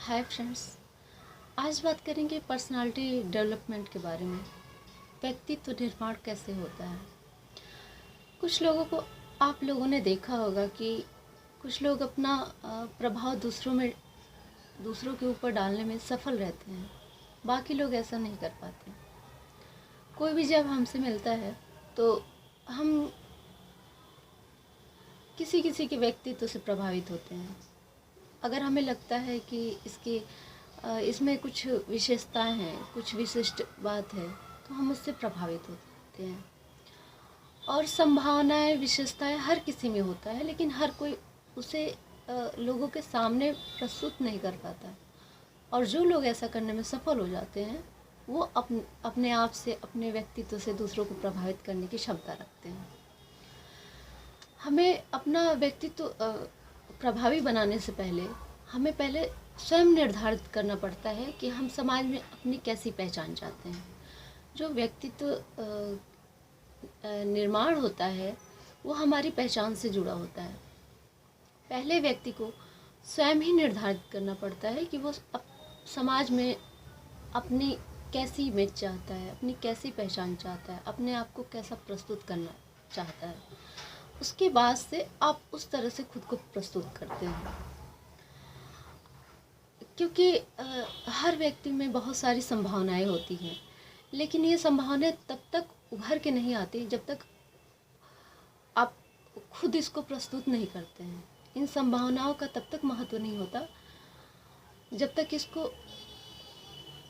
Hi friends. आज बात करेंगे पर्सनालिटी डेवलपमेंट के बारे में। व्यक्तित्व निर्माण कैसे होता है। कुछ लोगों को आप लोगों ने देखा होगा कि कुछ लोग अपना प्रभाव दूसरों के ऊपर डालने में सफल रहते हैं, बाकी लोग ऐसा नहीं कर पाते। कोई भी जब हमसे मिलता है तो हम किसी किसी के व्यक्तित्व से प्रभावित होते हैं। अगर हमें लगता है कि इसमें कुछ विशेषताएं हैं, कुछ विशिष्ट बात है, तो हम उससे प्रभावित होते हैं। और संभावनाएं, विशेषताएं हर किसी में होता है, लेकिन हर कोई उसे लोगों के सामने प्रस्तुत नहीं कर पाता। और जो लोग ऐसा करने में सफल हो जाते हैं वो अपने आप से, अपने व्यक्तित्व से दूसरों को प्रभावित करने की क्षमता रखते हैं। हमें अपना व्यक्तित्व प्रभावी बनाने से पहले हमें स्वयं निर्धारित करना पड़ता है कि हम समाज में अपनी कैसी पहचान चाहते हैं। जो व्यक्तित्व निर्माण होता है वो हमारी पहचान से जुड़ा होता है। पहले व्यक्ति को स्वयं ही निर्धारित करना पड़ता है कि वो समाज में अपनी कैसी इमेज चाहता है, अपनी कैसी पहचान चाहता है, अपने आप को कैसा प्रस्तुत करना चाहता है। उसके बाद से आप उस तरह से खुद को प्रस्तुत करते हैं। क्योंकि हर व्यक्ति में बहुत सारी संभावनाएं होती हैं, लेकिन ये संभावनाएं तब तक उभर के नहीं आती जब तक आप खुद इसको प्रस्तुत नहीं करते हैं। इन संभावनाओं का तब तक महत्व नहीं होता जब तक इसको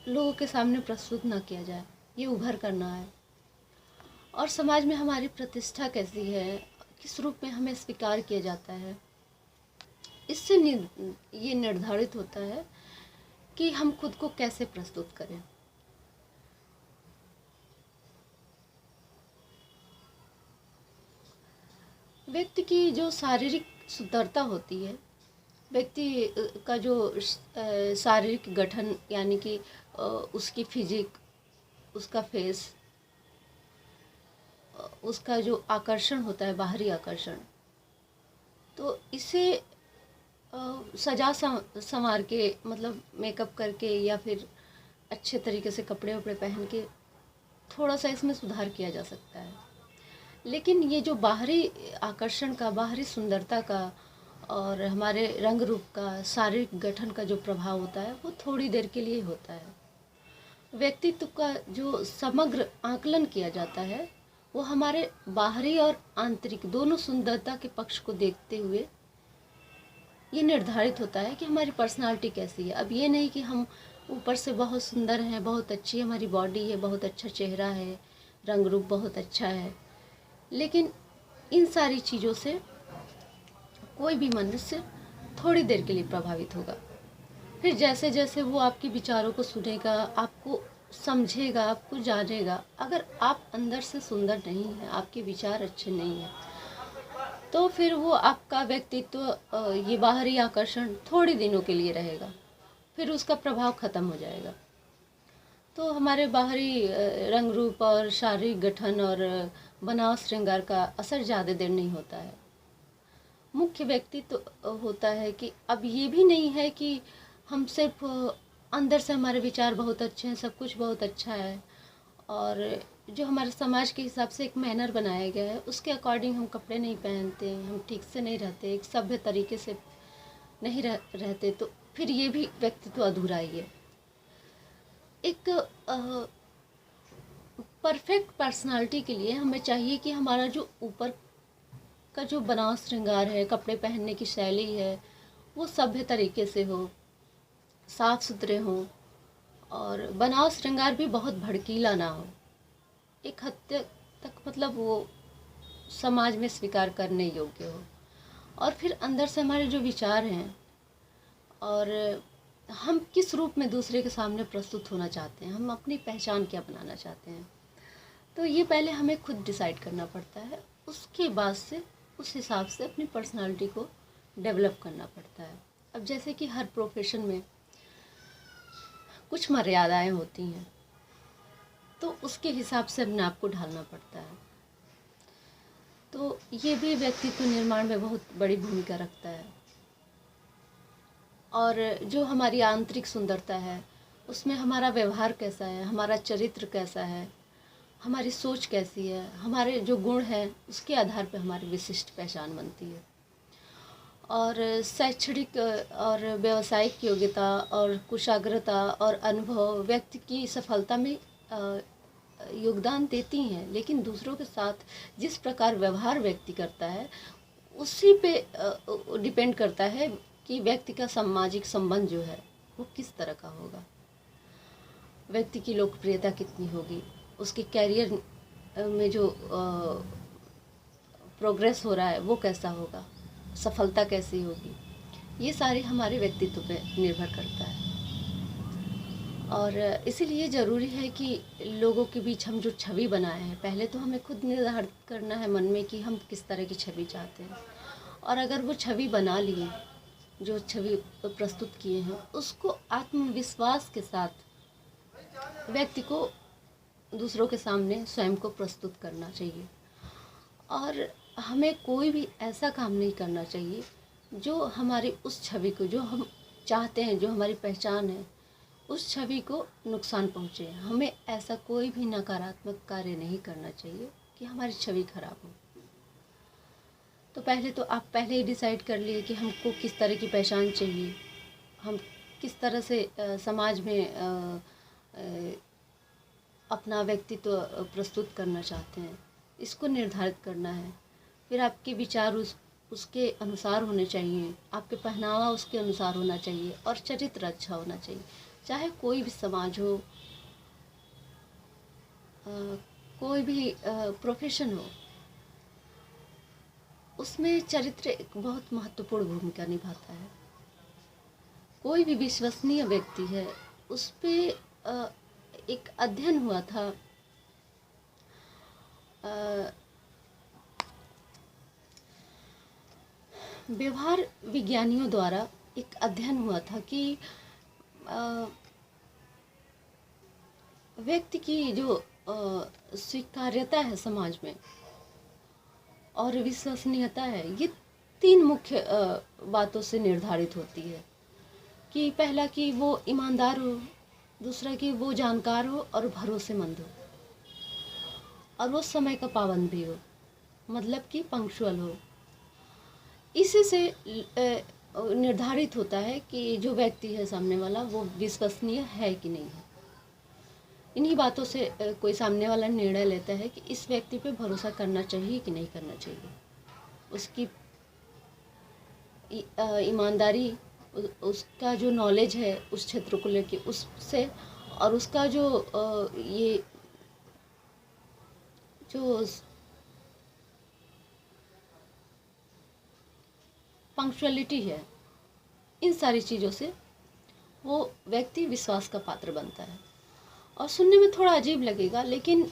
लोगों के सामने प्रस्तुत ना किया जाए। ये उभर करना है। और समाज में हमारी प्रतिष्ठा कैसी है, किस रूप में हमें स्वीकार किया जाता है, इससे ये निर्धारित होता है कि हम खुद को कैसे प्रस्तुत करें। व्यक्ति की जो शारीरिक सुंदरता होती है, व्यक्ति का जो शारीरिक गठन, यानी कि उसकी फिजिक, उसका फेस, उसका जो आकर्षण होता है, बाहरी आकर्षण, तो इसे सजा संवार के, मतलब मेकअप करके या फिर अच्छे तरीके से कपड़े वपड़े पहन के थोड़ा सा इसमें सुधार किया जा सकता है। लेकिन ये जो बाहरी आकर्षण का, बाहरी सुंदरता का और हमारे रंग रूप का, शारीरिक गठन का जो प्रभाव होता है वो थोड़ी देर के लिए होता है। व्यक्तित्व का जो समग्र आकलन किया जाता है वो हमारे बाहरी और आंतरिक दोनों सुंदरता के पक्ष को देखते हुए ये निर्धारित होता है कि हमारी पर्सनालिटी कैसी है। अब ये नहीं कि हम ऊपर से बहुत सुंदर हैं, बहुत अच्छी हमारी बॉडी है, बहुत अच्छा चेहरा है, रंग रूप बहुत अच्छा है, लेकिन इन सारी चीज़ों से कोई भी मनुष्य थोड़ी देर के लिए प्रभावित होगा। फिर जैसे जैसे वो आपके विचारों को सुनेगा, आपको समझेगा, आपको जानेगा, अगर आप अंदर से सुंदर नहीं हैं, आपके विचार अच्छे नहीं हैं, तो फिर वो आपका व्यक्तित्व, ये बाहरी आकर्षण थोड़ी दिनों के लिए रहेगा, फिर उसका प्रभाव ख़त्म हो जाएगा। तो हमारे बाहरी रंग रूप और शारीरिक गठन और बनाव श्रृंगार का असर ज़्यादा देर नहीं होता है। मुख्य व्यक्तित्व होता है कि अब ये भी नहीं है कि हम सिर्फ अंदर से हमारे विचार बहुत अच्छे हैं, सब कुछ बहुत अच्छा है, और जो हमारे समाज के हिसाब से एक मैनर बनाया गया है उसके अकॉर्डिंग हम कपड़े नहीं पहनते, हम ठीक से नहीं रहते, एक सभ्य तरीके से नहीं रहते, तो फिर ये भी व्यक्तित्व अधूरा ही है। एक परफेक्ट पर्सनालिटी के लिए हमें चाहिए कि हमारा जो ऊपर का जो बनाव श्रृंगार है, कपड़े पहनने की शैली है, वो सभ्य तरीके से हो, साफ सुथरे हो, और बनाव श्रृंगार भी बहुत भड़कीला ना हो, एक हद तक मतलब वो समाज में स्वीकार करने योग्य हो। और फिर अंदर से हमारे जो विचार हैं और हम किस रूप में दूसरे के सामने प्रस्तुत होना चाहते हैं, हम अपनी पहचान क्या बनाना चाहते हैं, तो ये पहले हमें खुद डिसाइड करना पड़ता है। उसके बाद से उस हिसाब से अपनी पर्सनालिटी को डेवलप करना पड़ता है। अब जैसे कि हर प्रोफेशन में कुछ मर्यादाएं होती हैं, तो उसके हिसाब से अपने आप को ढालना पड़ता है। तो ये भी व्यक्तित्व निर्माण में बहुत बड़ी भूमिका रखता है। और जो हमारी आंतरिक सुंदरता है, उसमें हमारा व्यवहार कैसा है, हमारा चरित्र कैसा है, हमारी सोच कैसी है, हमारे जो गुण हैं उसके आधार पर हमारी विशिष्ट पहचान बनती है। और शैक्षणिक और व्यावसायिक योग्यता और कुशाग्रता और अनुभव व्यक्ति की सफलता में योगदान देती हैं, लेकिन दूसरों के साथ जिस प्रकार व्यवहार व्यक्ति करता है उसी पे डिपेंड करता है कि व्यक्ति का सामाजिक संबंध जो है वो किस तरह का होगा, व्यक्ति की लोकप्रियता कितनी होगी, उसके कैरियर में जो प्रोग्रेस हो रहा है वो कैसा होगा, सफलता कैसी होगी, ये सारे हमारे व्यक्तित्व पे निर्भर करता है। और इसीलिए ज़रूरी है कि लोगों के बीच हम जो छवि बनाए हैं, पहले तो हमें खुद निर्धारित करना है मन में कि हम किस तरह की छवि चाहते हैं, और अगर वो छवि बना लिए, जो छवि प्रस्तुत किए हैं, उसको आत्मविश्वास के साथ व्यक्ति को दूसरों के सामने स्वयं को प्रस्तुत करना चाहिए। और हमें कोई भी ऐसा काम नहीं करना चाहिए जो हमारी उस छवि को, जो हम चाहते हैं, जो हमारी पहचान है, उस छवि को नुकसान पहुँचे। हमें ऐसा कोई भी नकारात्मक कार्य नहीं करना चाहिए कि हमारी छवि खराब हो। तो पहले तो आप पहले ही डिसाइड कर लिए कि हमको किस तरह की पहचान चाहिए, हम किस तरह से समाज में अपना व्यक्तित्व प्रस्तुत करना चाहते हैं, इसको निर्धारित करना है। फिर आपके विचार उसके अनुसार होने चाहिए, आपके पहनावा उसके अनुसार होना चाहिए, और चरित्र अच्छा होना चाहिए। चाहे कोई भी समाज हो, कोई भी प्रोफेशन हो, उसमें चरित्र एक बहुत महत्वपूर्ण भूमिका निभाता है। कोई भी विश्वसनीय व्यक्ति है, उस पे एक अध्ययन हुआ था, व्यवहार विज्ञानियों द्वारा एक अध्ययन हुआ था कि व्यक्ति की जो स्वीकार्यता है समाज में और विश्वसनीयता है, ये 3 मुख्य बातों से निर्धारित होती है। कि पहला कि वो ईमानदार हो, दूसरा कि वो जानकार हो और भरोसेमंद हो, और वो समय का पाबंद भी हो, मतलब कि पंक्चुअल हो। इसी से निर्धारित होता है कि जो व्यक्ति है सामने वाला वो विश्वसनीय है कि नहीं है। इन्हीं बातों से कोई सामने वाला निर्णय लेता है कि इस व्यक्ति पे भरोसा करना चाहिए कि नहीं करना चाहिए। उसकी ईमानदारी, उसका जो नॉलेज है उस क्षेत्र को लेके, उससे, और उसका जो ये जो पंक्चुअलिटी है, इन सारी चीज़ों से वो व्यक्ति विश्वास का पात्र बनता है। और सुनने में थोड़ा अजीब लगेगा, लेकिन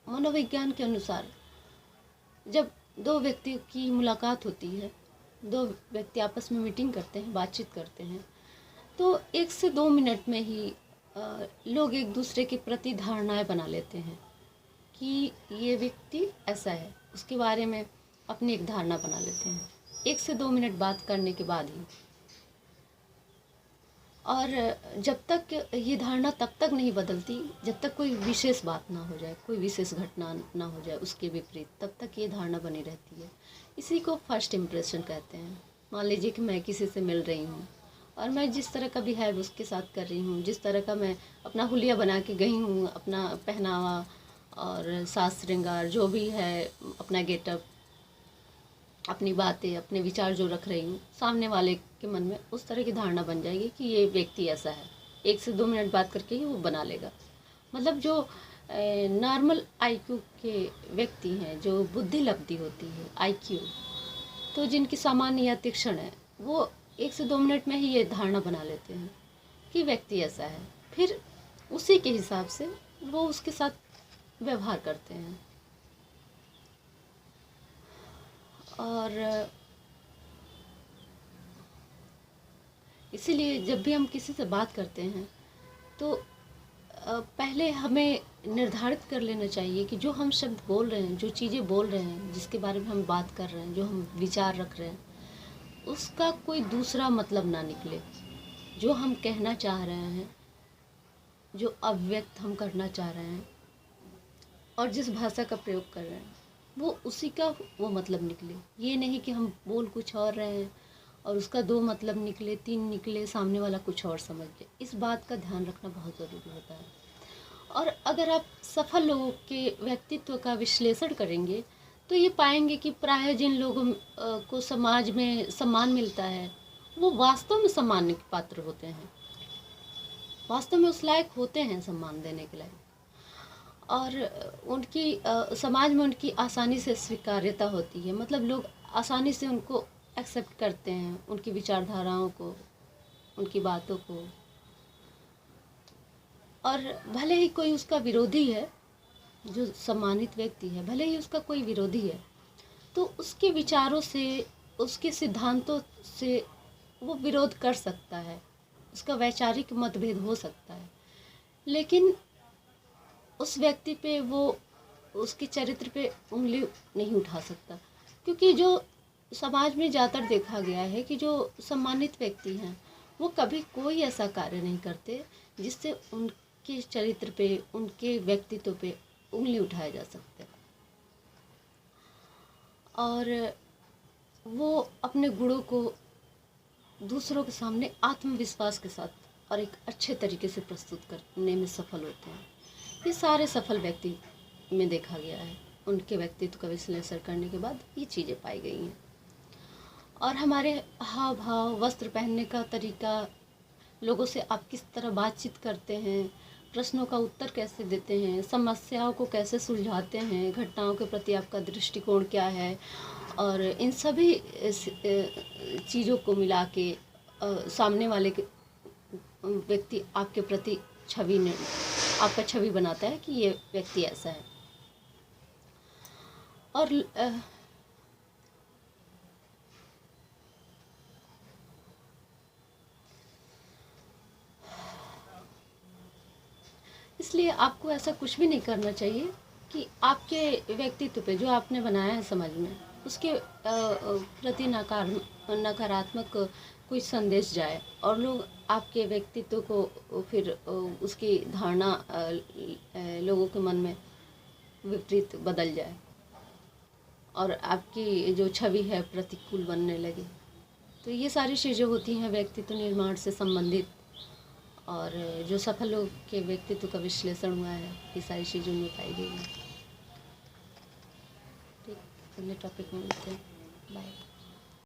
मनोविज्ञान के अनुसार जब 2 व्यक्ति की मुलाकात होती है, 2 व्यक्ति आपस में मीटिंग करते हैं, बातचीत करते हैं, तो 1 से 2 मिनट में ही लोग एक दूसरे के प्रति धारणाएं बना लेते हैं कि ये व्यक्ति ऐसा है, उसके बारे में अपनी एक धारणा बना लेते हैं 1 से 2 मिनट बात करने के बाद ही। और जब तक ये धारणा तब तक नहीं बदलती जब तक कोई विशेष बात ना हो जाए, कोई विशेष घटना ना हो जाए उसके विपरीत, तब तक ये धारणा बनी रहती है। इसी को फर्स्ट इम्प्रेशन कहते हैं। मान लीजिए कि मैं किसी से मिल रही हूँ और मैं जिस तरह का बिहेव उसके साथ कर रही हूँ, जिस तरह का मैं अपना हुलिया बना के गई हूँ, अपना पहनावा और साज श्रृंगार जो भी है, अपना गेटअप, अपनी बातें, अपने विचार जो रख रही हूँ, सामने वाले के मन में उस तरह की धारणा बन जाएगी कि ये व्यक्ति ऐसा है। 1 से 2 मिनट बात करके ही वो बना लेगा। मतलब जो नॉर्मल आईक्यू के व्यक्ति हैं, जो बुद्धि लब्धि होती है आईक्यू, तो जिनकी सामान्य या तीक्ष्ण है, वो 1 से 2 मिनट में ही ये धारणा बना लेते हैं कि व्यक्ति ऐसा है। फिर उसी के हिसाब से वो उसके साथ व्यवहार करते हैं। और इसीलिए जब भी हम किसी से बात करते हैं तो पहले हमें निर्धारित कर लेना चाहिए कि जो हम शब्द बोल रहे हैं, जो चीज़ें बोल रहे हैं, जिसके बारे में हम बात कर रहे हैं, जो हम विचार रख रहे हैं, उसका कोई दूसरा मतलब ना निकले। जो हम कहना चाह रहे हैं, जो अभिव्यक्त हम करना चाह रहे हैं और जिस भाषा का प्रयोग कर रहे हैं, वो उसी का वो मतलब निकले। ये नहीं कि हम बोल कुछ और रहे हैं और उसका 2 मतलब निकले, 3 निकले, सामने वाला कुछ और समझ ले। इस बात का ध्यान रखना बहुत ज़रूरी होता है। और अगर आप सफल लोगों के व्यक्तित्व का विश्लेषण करेंगे तो ये पाएंगे कि प्रायः जिन लोगों को समाज में सम्मान मिलता है, वो वास्तव में सम्मान के पात्र होते हैं, वास्तव में उस लायक होते हैं सम्मान देने के लायक। और उनकी समाज में उनकी आसानी से स्वीकार्यता होती है, मतलब लोग आसानी से उनको एक्सेप्ट करते हैं, उनकी विचारधाराओं को, उनकी बातों को। और भले ही कोई उसका विरोधी है, जो सम्मानित व्यक्ति है, भले ही उसका कोई विरोधी है, तो उसके विचारों से, उसके सिद्धांतों से वो विरोध कर सकता है, उसका वैचारिक मतभेद हो सकता है, लेकिन उस व्यक्ति पे वो, उसके चरित्र पे उंगली नहीं उठा सकता। क्योंकि जो समाज में ज़्यादातर देखा गया है कि जो सम्मानित व्यक्ति हैं वो कभी कोई ऐसा कार्य नहीं करते जिससे उनके चरित्र पे, उनके व्यक्तित्व पे उंगली उठाया जा सकता है। और वो अपने गुणों को दूसरों के सामने आत्मविश्वास के साथ और एक अच्छे तरीके से प्रस्तुत करने में सफल होते हैं। ये सारे सफल व्यक्ति में देखा गया है, उनके व्यक्तित्व का विश्लेषण करने के बाद ये चीज़ें पाई गई हैं। और हमारे हाव भाव, वस्त्र पहनने का तरीका, लोगों से आप किस तरह बातचीत करते हैं, प्रश्नों का उत्तर कैसे देते हैं, समस्याओं को कैसे सुलझाते हैं, घटनाओं के प्रति आपका दृष्टिकोण क्या है, और इन सभी चीज़ों को मिला के सामने वाले के व्यक्ति आपके प्रति आपका छवि बनाता है कि ये व्यक्ति ऐसा है। और इसलिए आपको ऐसा कुछ भी नहीं करना चाहिए कि आपके व्यक्तित्व पे, जो आपने बनाया है समाज में, उसके प्रति नकारात्मक कोई संदेश जाए और लोग आपके व्यक्तित्व को फिर उसकी धारणा लोगों के मन में विपरीत बदल जाए और आपकी जो छवि है प्रतिकूल बनने लगे। तो ये सारी चीज़ें होती हैं व्यक्तित्व निर्माण से संबंधित। और जो सफल लोग के व्यक्तित्व का विश्लेषण हुआ है, ये सारी चीज़ें उनमें पाई गई हैं। ठीक, अगले टॉपिक में मिलते हैं। बाय।